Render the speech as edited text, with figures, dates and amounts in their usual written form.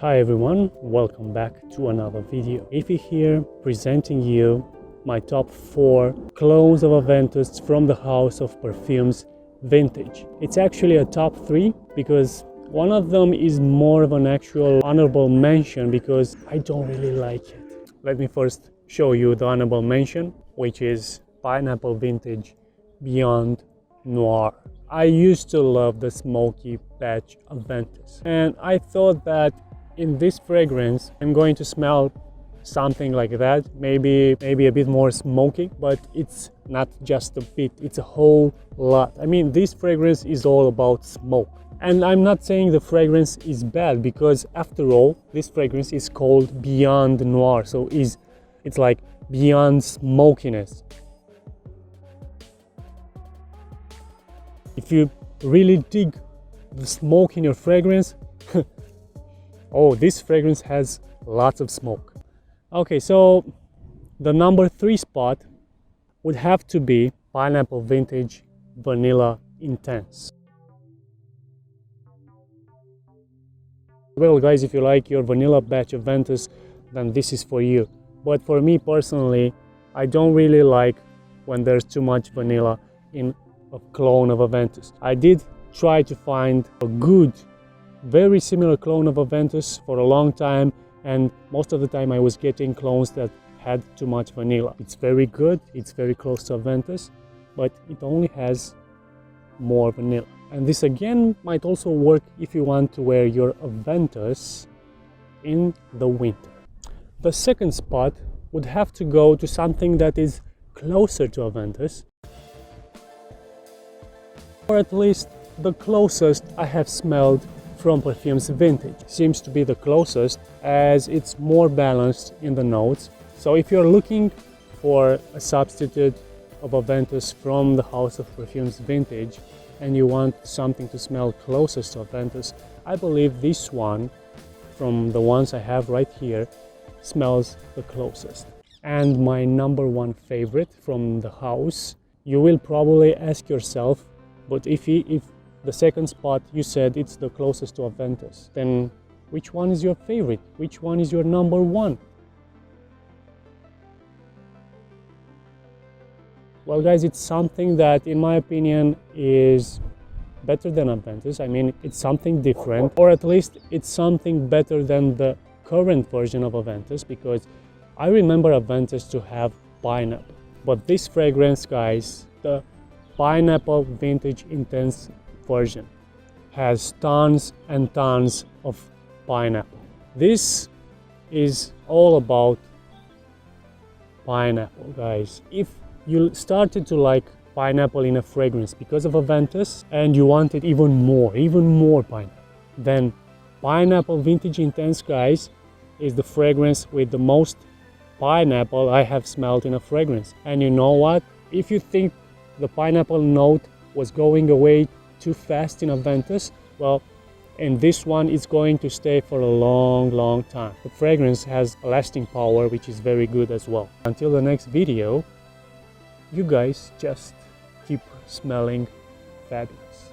Hi everyone, welcome back to another video. Ify here, presenting you my top 4 clones of Aventus from the house of Parfums Vintage. It's actually a top 3 because one of them is more of an actual honorable mention because I don't really like it. Let me first show you the honorable mention, which is Pineapple Vintage Beyond Noir. I used to love the smoky patch Aventus, and I thought that in this fragrance I'm going to smell something like that, maybe a bit more smoky, but it's not just a bit, it's a whole lot. I mean, this fragrance is all about smoke, and I'm not saying the fragrance is bad because after all this fragrance is called Beyond Noir, so it's like beyond smokiness. If you really dig the smoke in your fragrance, oh, this fragrance has lots of smoke. Okay, so the number 3 spot would have to be Pineapple Vintage Vanilla Intense. Well guys, if you like your vanilla batch Aventus, then this is for you. But for me personally, I don't really like when there's too much vanilla in a clone of Aventus. I did try to find a good very similar clone of Aventus for a long time, and most of the time I was getting clones that had too much vanilla. It's very good, it's very close to Aventus, but it only has more vanilla. And this again might also work if you want to wear your Aventus in the winter. The second spot would have to go to something that is closer to Aventus, or at least the closest I have smelled from Parfums Vintage. Seems to be the closest as it's more balanced in the notes. So if you're looking for a substitute of Aventus from the house of Parfums Vintage and you want something to smell closest to Aventus, I believe this one from the ones I have right here smells the closest. And my number 1 favorite from the house, you will probably ask yourself, but if the second spot you said it's the closest to Aventus, then which one is your favorite? Which one is your number 1? Well guys, it's something that in my opinion is better than Aventus. I mean, it's something different, or at least it's something better than the current version of Aventus, because I remember Aventus to have pineapple, but this fragrance, guys, the Pineapple Vintage Intense version has tons and tons of pineapple. This is all about pineapple, guys. If you started to like pineapple in a fragrance because of Aventus and you wanted even more pineapple, then Pineapple Vintage Intense, guys, is the fragrance with the most pineapple I have smelled in a fragrance. And you know what? If you think the pineapple note was going away too fast in Aventus, well, in this one it's going to stay for a long time. The fragrance has a lasting power, which is very good as well. Until the next video, you guys just keep smelling fabulous.